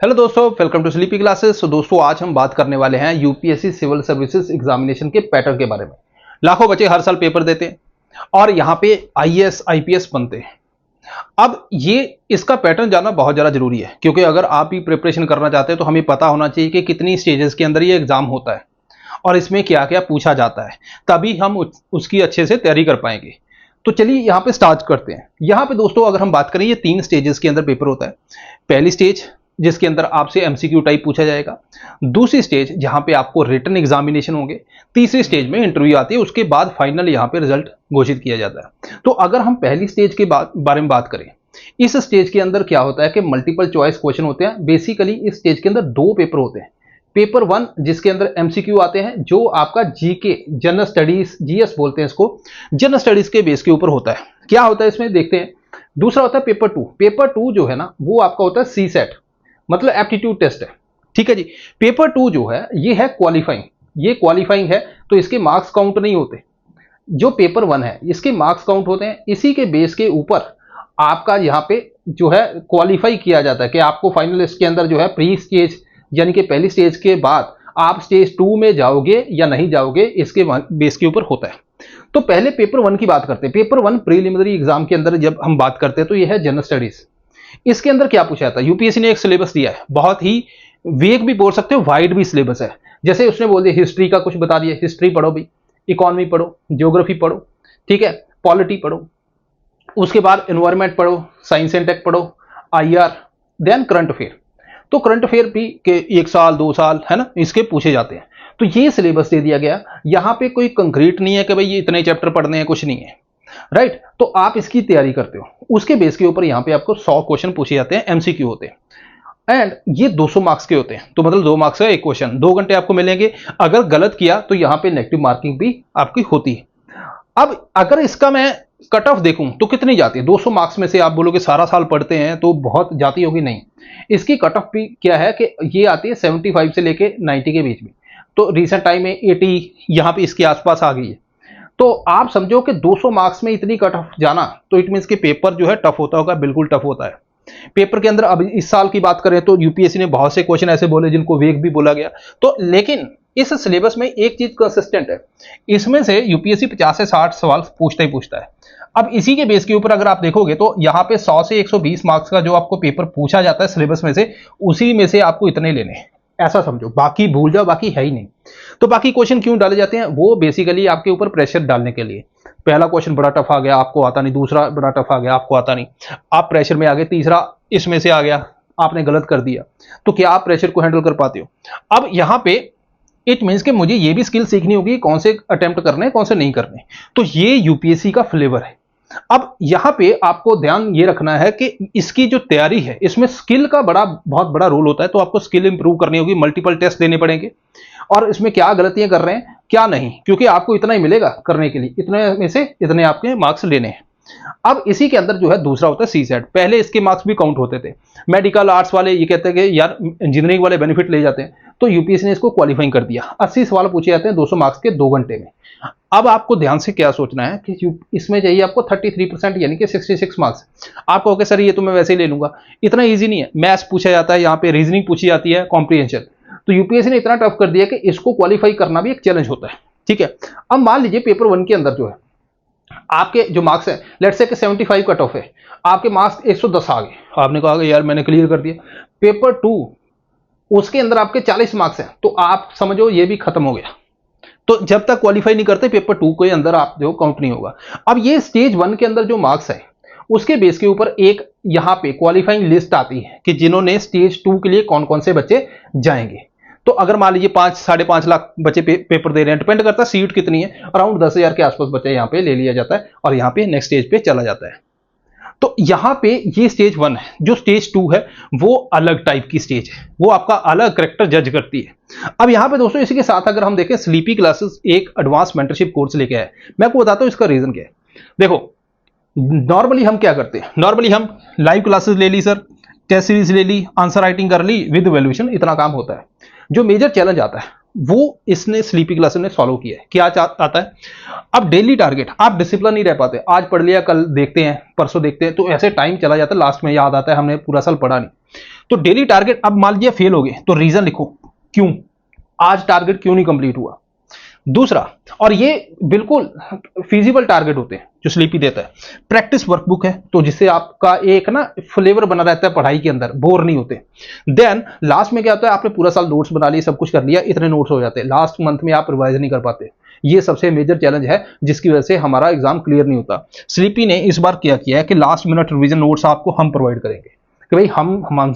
Hello दोस्तों, welcome to sleepy classes. तो दोस्तों आज हम बात करने वाले हैं यूपीएससी सिविल सर्विसेज एग्जामिनेशन के पैटर्न के बारे में। लाखों बच्चे हर साल पेपर देते हैं और यहाँ पे आईएएस आईपीएस बनते हैं। अब ये इसका पैटर्न जानना बहुत ज़्यादा जरूरी है, क्योंकि अगर आप भी प्रिपरेशन करना चाहते हैं तो हमें पता होना चाहिए कि कितनी स्टेजेस के अंदर ये एग्जाम होता है और इसमें क्या क्या पूछा जाता है, तभी हम उसकी अच्छे से तैयारी कर पाएंगे। तो चलिए यहाँ पे स्टार्ट करते हैं। यहाँ पे दोस्तों अगर हम बात करें, ये 3 स्टेजेस के अंदर पेपर होता है। पहली स्टेज जिसके अंदर आपसे एमसीक्यू टाइप पूछा जाएगा, दूसरी स्टेज जहां पे आपको रिटन एग्जामिनेशन होंगे, तीसरी स्टेज में इंटरव्यू आती है, उसके बाद फाइनल यहां पे रिजल्ट घोषित किया जाता है। तो अगर हम पहली स्टेज के बारे में बात करें, इस स्टेज के अंदर क्या होता है कि मल्टीपल चॉइस क्वेश्चन होते हैं। बेसिकली इस स्टेज के अंदर 2 पेपर होते हैं। पेपर 1 जिसके अंदर एमसीक्यू आते हैं, जो आपका जीके जनरल स्टडीज, जीएस बोलते हैं इसको, जनरल स्टडीज के बेस के ऊपर होता है। क्या होता है इसमें देखते हैं। दूसरा होता है पेपर 2। पेपर 2 जो है ना, वो आपका होता है सी सेट, मतलब एप्टीट्यूड टेस्ट है। ठीक है जी। पेपर 2 जो है ये है क्वालिफाइंग, ये क्वालिफाइंग है, तो इसके मार्क्स काउंट नहीं होते। जो पेपर 1 है इसके मार्क्स काउंट होते हैं। इसी के बेस के ऊपर आपका यहाँ पे जो है क्वालिफाई किया जाता है कि आपको फाइनल इसके अंदर जो है प्री स्टेज यानी कि पहली स्टेज के बाद आप स्टेज 2 में जाओगे या नहीं जाओगे, इसके बेस के ऊपर होता है। तो पहले पेपर 1 की बात करते हैं। पेपर 1 प्रीलिमिनरी एग्जाम के अंदर जब हम बात करते हैं तो यह है जनरल स्टडीज। इसके अंदर क्या पूछा जाता है, यूपीएससी ने एक सिलेबस दिया है, बहुत ही वेग भी बोल सकते हो, वाइड भी सिलेबस है। जैसे उसने बोल दिया हिस्ट्री का कुछ बता दिया, हिस्ट्री पढ़ो भी, इकोनॉमी पढ़ो, ज्योग्राफी पढ़ो, ठीक है, पॉलिटी पढ़ो, उसके बाद एनवायरमेंट पढ़ो, साइंस एंड टेक पढ़ो, आईआर, देन करंट अफेयर। तो करंट अफेयर भी के 1 साल 2 साल है ना, इसके पूछे जाते हैं। तो ये सिलेबस दे दिया गया। यहाँ पे कोई कंक्रीट नहीं है कि भाई ये इतने चैप्टर पढ़ने हैं, कुछ नहीं है, राइट। तो आप इसकी तैयारी करते हो, उसके बेस के ऊपर यहाँ पे आपको 100 क्वेश्चन पूछे जाते हैं, एमसीक्यू होते हैं, एंड ये 200 मार्क्स के होते हैं। तो मतलब 2 मार्क्स का एक क्वेश्चन, 2 घंटे आपको मिलेंगे। अगर गलत किया तो यहाँ पे नेगेटिव मार्किंग भी आपकी होती है। अब अगर इसका मैं कट ऑफ देखूं तो कितनी जाती है 200 मार्क्स में से। आप बोलोगे सारा साल पढ़ते हैं तो बहुत जाती होगी, नहीं। इसकी कट ऑफ भी क्या है कि ये आती है 75 से लेके 90 के बीच में। तो रिसेंट टाइम में 80 यहाँ पे इसके आसपास आ गई है। तो आप समझो कि 200 मार्क्स में इतनी कट ऑफ जाना, तो इट मींस कि पेपर जो है टफ होता होगा, बिल्कुल टफ होता है। पेपर के अंदर अब इस साल की बात करें तो यूपीएससी ने बहुत से क्वेश्चन ऐसे बोले जिनको वेग भी बोला गया। तो लेकिन इस सिलेबस में एक चीज कंसिस्टेंट है, इसमें से यूपीएससी 50 से 60 सवाल पूछता ही पूछता है। अब इसी के बेस के ऊपर अगर आप देखोगे तो यहाँ पे 100 से 120 मार्क्स का जो आपको पेपर पूछा जाता है सिलेबस में से, उसी में से आपको इतने लेने हैं, ऐसा समझो। बाकी भूल जाओ, बाकी है ही नहीं। तो बाकी क्वेश्चन क्यों डाले जाते हैं, वो बेसिकली आपके ऊपर प्रेशर डालने के लिए। पहला क्वेश्चन बड़ा टफ आ गया, आपको आता नहीं, दूसरा बड़ा टफ आ गया, आपको आता नहीं, आप प्रेशर में आ गए, तीसरा इसमें से आ गया, आपने गलत कर दिया, तो क्या आप प्रेशर को हैंडल कर पाते हो। अब यहां पे इट मीन्स कि मुझे ये भी स्किल सीखनी होगी कौन से अटेम्प्ट करने कौन से नहीं करने। तो ये यूपीएससी का फ्लेवर है। अब यहां पे आपको ध्यान ये रखना है कि इसकी जो तैयारी है इसमें स्किल का बहुत बड़ा रोल होता है। तो आपको स्किल इंप्रूव करनी होगी, मल्टीपल टेस्ट देने पड़ेंगे, और इसमें क्या गलतियां कर रहे हैं क्या नहीं, क्योंकि आपको इतना ही मिलेगा करने के लिए, इतने में से इतने आपके मार्क्स लेने हैं। अब इसी के अंदर जो है दूसरा होता है सी सेट। पहले इसके मार्क्स भी काउंट होते थे। मेडिकल आर्ट्स वाले ये कहते हैं कि यार इंजीनियरिंग वाले बेनिफिट ले जाते हैं, तो यूपीएससी ने इसको क्वालिफाइंग कर दिया। 80 सवाल पूछे जाते हैं 200 मार्क्स के 2 घंटे में। अब आपको ध्यान से क्या सोचना है कि इसमें चाहिए आपको 33% यानी कि 66 मार्क्स। आप कहोगे सर ये तो मैं वैसे ही ले लूंगा, इतना ईजी नहीं है। मैथ्स पूछा जाता है, यहाँ पे रीजनिंग पूछी जाती है, कॉम्प्रिहेंशन। तो यूपीएससी ने इतना टफ कर दिया कि इसको क्वालिफाई करना भी एक चैलेंज होता है। ठीक है। अब मान लीजिए पेपर 1 के अंदर जो है आपके जो मार्क्स है, लेट्स से कि 75 कट ऑफ है, आपके मार्क्स 110 आ गए, आपने कहा यार मैंने क्लियर कर दिया। पेपर 2 उसके अंदर आपके 40 मार्क्स हैं, तो आप समझो ये भी खत्म हो गया। तो जब तक क्वालिफाई नहीं करते पेपर 2 के अंदर आप जो काउंट नहीं होगा। अब ये स्टेज 1 के अंदर जो मार्क्स है उसके बेस के ऊपर एक यहाँ पे क्वालिफाइंग लिस्ट आती है कि जिन्होंने स्टेज 2 के लिए कौन कौन से बच्चे जाएंगे। तो अगर मान लीजिए 5-5.5 लाख बच्चे पेपर दे रहे हैं, डिपेंड करता है सीट कितनी है, अराउंड 10,000 के आसपास बच्चे यहाँ पे ले लिया जाता है और यहाँ पे नेक्स्ट स्टेज पे चला जाता है। तो यहाँ पे ये स्टेज 1 है। जो स्टेज 2 है वो अलग टाइप की स्टेज है, वो आपका अलग करेक्टर जज करती है। अब यहाँ पे दोस्तों इसी के साथ अगर हम देखें, स्लीपी क्लासेस एक एडवांस मेंटरशिप कोर्स लेके आए। मैं आपको बताता हूँ इसका रीजन क्या है। देखो नॉर्मली हम क्या करते हैं, नॉर्मली हम लाइव क्लासेस ले ली सर, टेस्ट सीरीज ले ली, आंसर राइटिंग कर ली विद वैल्यूएशन, इतना काम होता है। जो मेजर चैलेंज आता है वो इसने स्लीपी क्लासेस ने सॉल्व किया है। क्या आता है, अब डेली टारगेट, आप डिसिप्लिन नहीं रह पाते, आज पढ़ लिया कल देखते हैं परसों देखते हैं, तो ऐसे टाइम चला जाता है, लास्ट में याद आता है हमने पूरा साल पढ़ा नहीं। तो डेली टारगेट, अब मान लीजिए फेल हो गए तो रीजन लिखो, क्यों आज टारगेट क्यों नहीं कंप्लीट हुआ। दूसरा, और ये बिल्कुल फिजिबल टारगेट होते हैं जो स्लीपी देता है, प्रैक्टिस वर्कबुक है तो जिससे आपका एक ना फ्लेवर बना रहता है पढ़ाई के अंदर, बोर नहीं होते। देन लास्ट में क्या होता है, आपने पूरा साल नोट्स बना लिए, सब कुछ कर लिया, इतने नोट्स हो जाते हैं, लास्ट मंथ में आप रिवाइज नहीं कर पाते। ये सबसे मेजर चैलेंज है जिसकी वजह से हमारा एग्जाम क्लियर नहीं होता। स्लीपी ने इस बार क्या किया है कि लास्ट मिनट रिवीजन नोट्स आपको हम प्रोवाइड करेंगे कि भाई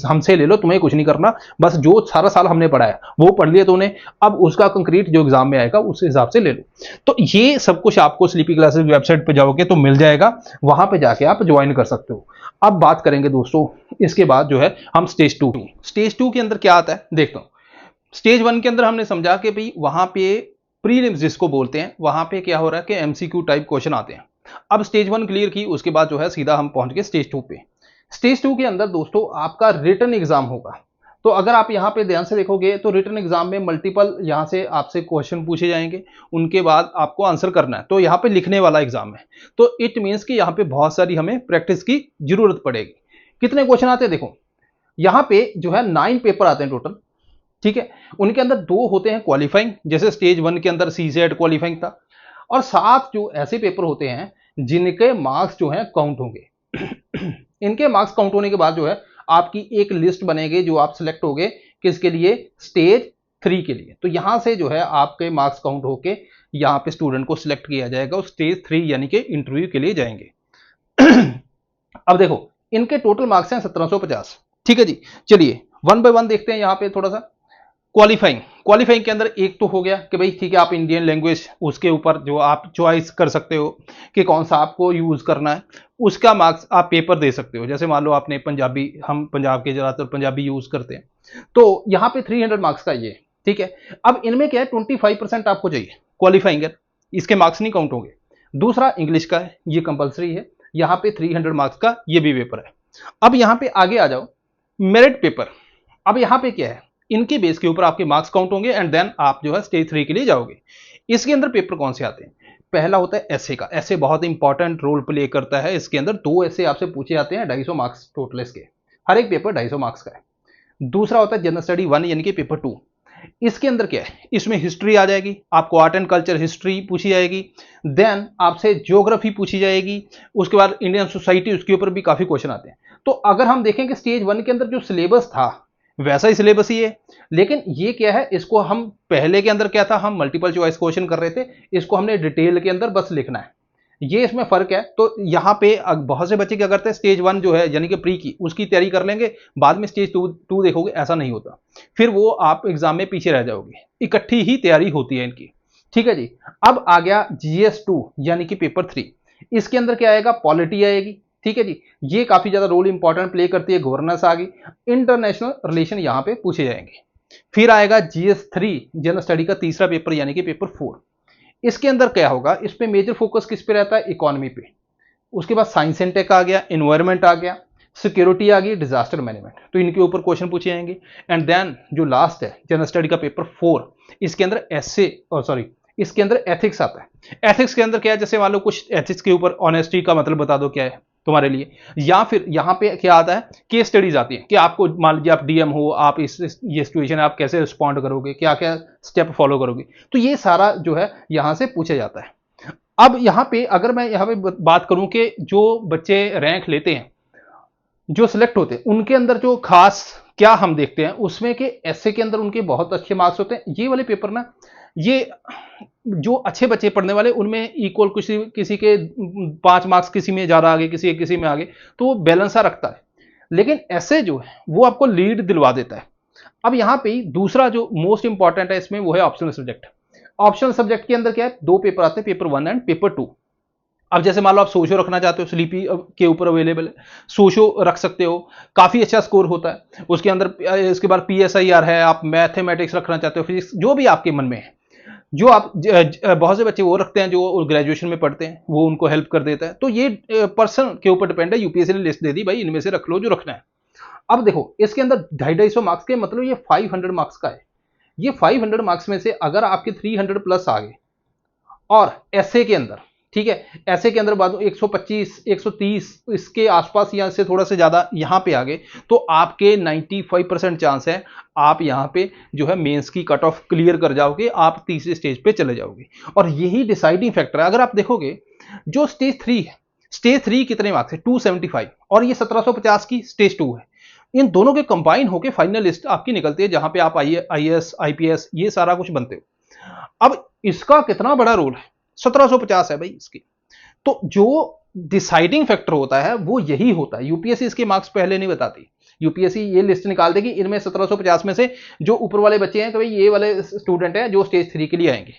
हमसे ले लो, तुम्हें कुछ नहीं करना, बस जो सारा साल हमने पढ़ा है वो पढ़ लिया तूने, अब उसका कंक्रीट जो एग्जाम में आएगा उस हिसाब से ले लो। तो ये सब कुछ आपको स्लीपी क्लासेस वेबसाइट पे जाओगे तो मिल जाएगा, वहां पे जाके आप ज्वाइन कर सकते हो। अब बात करेंगे दोस्तों, इसके बाद जो है हम स्टेज टू के अंदर क्या आता है देखता हूँ। स्टेज वन के अंदर हमने समझा कि भाई वहां पे प्रीलिम्स जिसको बोलते हैं, वहां पे क्या हो रहा है कि एमसीक्यू टाइप क्वेश्चन आते हैं। अब स्टेज वन क्लियर की, उसके बाद जो है सीधा हम पहुंच गए स्टेज टू पे। स्टेज टू के अंदर दोस्तों आपका रिटन एग्जाम होगा। तो अगर आप यहाँ पे ध्यान से देखोगे तो रिटन एग्जाम में मल्टीपल यहाँ से आपसे क्वेश्चन पूछे जाएंगे, उनके बाद आपको आंसर करना है, तो यहाँ पे लिखने वाला एग्जाम है। तो इट मीन्स कि यहाँ पे बहुत सारी हमें प्रैक्टिस की जरूरत पड़ेगी। कितने क्वेश्चन आते हैं देखो, यहाँ पे जो है 9 पेपर आते हैं टोटल, ठीक है। उनके अंदर 2 होते हैं क्वालिफाइंग, जैसे स्टेज वन के अंदर सीसेट क्वालिफाइंग था, और 7 जो ऐसे पेपर होते हैं जिनके मार्क्स जो हैं काउंट होंगे। इनके मार्क्स काउंट होने के बाद जो है आपकी एक लिस्ट बनेगी, जो आप सिलेक्ट होगे किसके लिए, स्टेज 3 के लिए। तो यहां से जो है आपके मार्क्स काउंट होके यहाँ पे स्टूडेंट को सिलेक्ट किया जाएगा, उस स्टेज 3 यानी कि इंटरव्यू के लिए जाएंगे। अब देखो इनके टोटल मार्क्स हैं 1750, ठीक है जी। चलिए वन बाय वन देखते हैं यहाँ पे थोड़ा सा। क्वालिफाइंग के अंदर एक तो हो गया कि भाई ठीक है, आप इंडियन लैंग्वेज उसके ऊपर जो आप चॉइस कर सकते हो कि कौन सा आपको यूज करना है, उसका मार्क्स आप पेपर दे सकते हो। जैसे मान लो आपने पंजाबी, हम पंजाब के ज्यादातर पंजाबी यूज करते हैं, तो यहाँ पे 300 मार्क्स का ये, ठीक है। अब इनमें क्या है 25% आपको चाहिए, क्वालिफाइंग है, इसके मार्क्स नहीं काउंट होंगे। दूसरा इंग्लिश का है, ये कंपलसरी है, यहाँ पे 300 मार्क्स का ये भी पेपर है। अब यहाँ पे आगे आ जाओ, मेरिट पेपर। अब यहाँ पे क्या है, इनके बेस के ऊपर आपके मार्क्स काउंट होंगे एंड देन आप जो है स्टेज 3 के लिए जाओगे। इसके अंदर पेपर कौन से आते हैं, पहला होता है एसए का। एसए बहुत इंपॉर्टेंट रोल प्ले करता है, इसके अंदर 2 एसए आपसे पूछे जाते हैं, 250 मार्क्स टोटल इसके, हर एक पेपर 250 मार्क्स का है। दूसरा होता है जनरल स्टडी 1 यानी कि पेपर 2। इसके अंदर क्या है, इसमें हिस्ट्री आ जाएगी, आपको आर्ट एंड कल्चर हिस्ट्री पूछी जाएगी, देन आपसे ज्योग्राफी पूछी जाएगी, उसके बाद इंडियन सोसाइटी, उसके ऊपर भी काफी क्वेश्चन आते हैं। तो अगर हम देखें कि स्टेज 1 के अंदर जो सिलेबस था वैसा ही सिलेबस ही है, लेकिन ये क्या है, इसको हम पहले के अंदर क्या था, हम मल्टीपल चॉइस क्वेश्चन कर रहे थे, इसको हमने डिटेल के अंदर बस लिखना है, ये इसमें फर्क है। तो यहाँ पे बहुत से बच्चे क्या करते हैं, स्टेज 1 जो है यानी कि प्री की, उसकी तैयारी कर लेंगे, बाद में स्टेज 2 देखोगे, ऐसा नहीं होता, फिर वो आप एग्जाम में पीछे रह जाओगे। इकट्ठी ही तैयारी होती है इनकी, ठीक है जी। अब आ गया GS2 यानी कि पेपर 3। इसके अंदर क्या आएगा, पॉलिटी आएगी, ठीक है जी। ये काफी ज्यादा रोल इंपॉर्टेंट प्ले करती है, गवर्नेंस आ गई, इंटरनेशनल रिलेशन यहाँ पे पूछे जाएंगे। फिर आएगा GS3 जनरल स्टडी का तीसरा पेपर यानी कि पेपर 4। इसके अंदर क्या होगा, इस पे मेजर फोकस किस पे रहता है, इकोनॉमी पे। उसके बाद साइंस एंड टेक आ गया, एनवायरमेंट आ गया, सिक्योरिटी आ गई, डिजास्टर मैनेजमेंट, तो इनके ऊपर क्वेश्चन पूछे जाएंगे। एंड देन जो लास्ट है जनरल स्टडी का पेपर 4, इसके अंदर इसके अंदर एथिक्स आता है। एथिक्स के अंदर क्या है, जैसे मान लो कुछ एथिक्स के ऊपर ऑनेस्टी का मतलब बता दो क्या है तुम्हारे लिए, या फिर यहाँ पे क्या आता है, केस स्टडीज आती है कि आपको मान लीजिए आप डीएम हो, आप ये सिचुएशन आप कैसे रिस्पॉन्ड करोगे, क्या क्या स्टेप फॉलो करोगे, तो ये सारा जो है यहाँ से पूछा जाता है। अब यहाँ पे अगर मैं यहाँ पे बात करूं कि जो बच्चे रैंक लेते हैं, जो सिलेक्ट होते हैं, उनके अंदर जो खास क्या हम देखते हैं उसमें कि एसए के अंदर उनके बहुत अच्छे मार्क्स होते हैं। ये वाले पेपर ना, ये जो अच्छे बच्चे पढ़ने वाले उनमें इक्वल, किसी के 5 मार्क्स किसी में ज्यादा आगे, किसी में आगे, तो वो बैलेंस सा रखता है। लेकिन ऐसे जो है वो आपको लीड दिलवा देता है। अब यहाँ पे दूसरा जो मोस्ट इंपॉर्टेंट है इसमें, वो है ऑप्शनल सब्जेक्ट। ऑप्शनल सब्जेक्ट के अंदर क्या है, 2 पेपर आते हैं, पेपर 1 एंड पेपर 2। अब जैसे मान लो आप सोशो रखना चाहते हो, स्लीपी के ऊपर अवेलेबल है, सोशो रख सकते हो, काफी अच्छा स्कोर होता है उसके अंदर। इसके बाद PSIR है, आप मैथमेटिक्स रखना चाहते हो, फिजिक्स, जो भी आपके मन में है, जो आप बहुत से बच्चे वो रखते हैं जो ग्रेजुएशन में पढ़ते हैं, वो उनको हेल्प कर देता है। तो ये पर्सन के ऊपर डिपेंड है, यूपीएससी ने लिस्ट दे दी भाई, इनमें से रख लो जो रखना है। अब देखो इसके अंदर 250 मार्क्स के, मतलब ये 500 मार्क्स का है। ये 500 मार्क्स में से अगर आपके 300 प्लस आ गए, और एसए के अंदर ठीक है, ऐसे के अंदर बाद 125 130 इसके आसपास या से थोड़ा सा ज्यादा यहां पे आ गए तो आपके 95% चांस है आप यहां पे जो है मेंस की कट ऑफ क्लियर कर जाओगे, आप तीसरे स्टेज पे चले जाओगे। और यही डिसाइडिंग फैक्टर है। अगर आप देखोगे जो स्टेज 3 है, स्टेज 3 कितने मार्क्स है 275 और ये 1750 की स्टेज 2 है, इन दोनों के कंबाइन होकर फाइनल लिस्ट आपकी निकलती है जहां पे आप आईएएस आईपीएस ये सारा कुछ बनते हो। अब इसका कितना बड़ा रोल है, 1750 है भाई इसकी। तो जो डिसाइडिंग फैक्टर होता है वो यही होता है। यूपीएससी इसके मार्क्स पहले नहीं बताती, यूपीएससी ये लिस्ट निकाल देगी इनमें 1750 में से जो ऊपर वाले बच्चे हैं तो भाई ये वाले स्टूडेंट हैं जो स्टेज 3 के लिए आएंगे।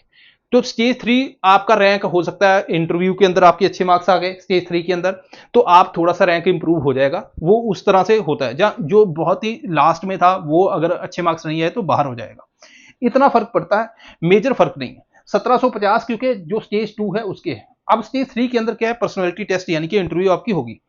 तो स्टेज 3 आपका रैंक हो सकता है, इंटरव्यू के अंदर आपके अच्छे मार्क्स आ गए स्टेज 3 के अंदर तो आप थोड़ा सा रैंक इंप्रूव हो जाएगा, वो उस तरह से होता है। जहां जो बहुत ही लास्ट में था वो अगर अच्छे मार्क्स नहीं आए तो बाहर हो जाएगा। इतना फर्क पड़ता है, मेजर फर्क नहीं है। 1750 क्योंकि जो स्टेज 2 है उसके है। अब स्टेज 3 के अंदर क्या है, पर्सनैलिटी टेस्ट यानी कि इंटरव्यू आपकी होगी।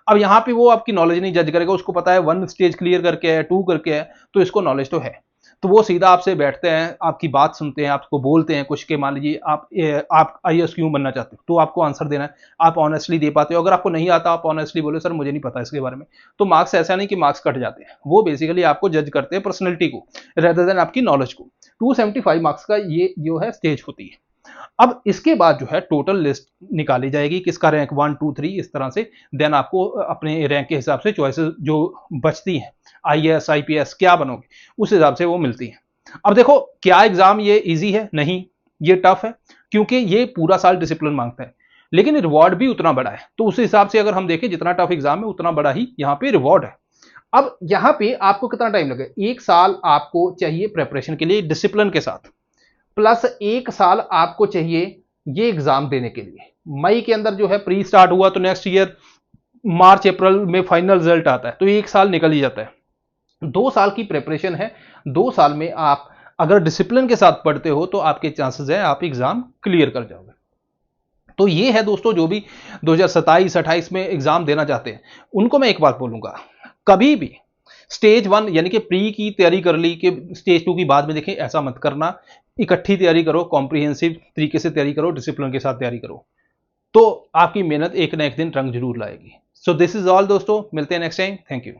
अब यहां पे वो आपकी नॉलेज नहीं जज करेगा, उसको पता है 1 स्टेज क्लियर करके है, 2 करके है, तो इसको नॉलेज तो है। तो वो सीधा आपसे बैठते हैं, आपकी बात सुनते हैं, आपको बोलते हैं कुछ के मान लीजिए आप आईएएस क्यों बनना चाहते हो तो आपको आंसर देना है, आप ऑनेस्टली दे पाते हो। अगर आपको नहीं आता आप ऑनेस्टली बोलो सर मुझे नहीं पता इसके बारे में, तो मार्क्स ऐसा नहीं कि मार्क्स कट जाते हैं, वो बेसिकली आपको जज करते हैं पर्सनैलिटी को रेदर देन आपकी नॉलेज को। 275 मार्क्स का ये जो है स्टेज होती है। अब इसके बाद जो है टोटल लिस्ट निकाली जाएगी किसका रैंक 1 2 3 इस तरह से, देन आपको अपने रैंक के हिसाब से चॉइसेस जो बचती हैं आईएएस आईपीएस क्या बनोगे उस हिसाब से वो मिलती हैं। अब देखो क्या एग्जाम ये इजी है, नहीं ये टफ है क्योंकि ये पूरा साल डिसिप्लिन मांगता है, लेकिन रिवॉर्ड भी उतना बड़ा है। तो उस हिसाब से अगर हम देखें जितना टफ एग्जाम है उतना बड़ा ही यहाँ पे रिवॉर्ड है। अब यहाँ पे आपको कितना टाइम लगे, 1 साल आपको चाहिए प्रेपरेशन के लिए डिसिप्लिन के साथ, प्लस 1 साल आपको चाहिए ये एग्जाम देने के लिए। मई के अंदर जो है प्री स्टार्ट हुआ तो नेक्स्ट ईयर मार्च अप्रैल में फाइनल रिजल्ट आता है, तो 1 साल निकल ही जाता है। 2 साल की प्रिपरेशन है, 2 साल में आप अगर डिसिप्लिन के साथ पढ़ते हो तो आपके चांसेस है आप एग्जाम क्लियर कर जाओगे। तो ये है दोस्तों जो भी 2027-28 में एग्जाम देना चाहते हैं उनको मैं एक बात बोलूंगा, कभी भी स्टेज 1 यानी कि प्री की तैयारी कर ली कि स्टेज 2 की बाद में देखें, ऐसा मत करना। इकट्ठी तैयारी करो, कॉम्प्रिहेंसिव तरीके से तैयारी करो, डिसिप्लिन के साथ तैयारी करो, तो आपकी मेहनत एक ना एक दिन रंग जरूर लाएगी। सो दिस इज ऑल दोस्तों, मिलते हैं नेक्स्ट टाइम, थैंक यू।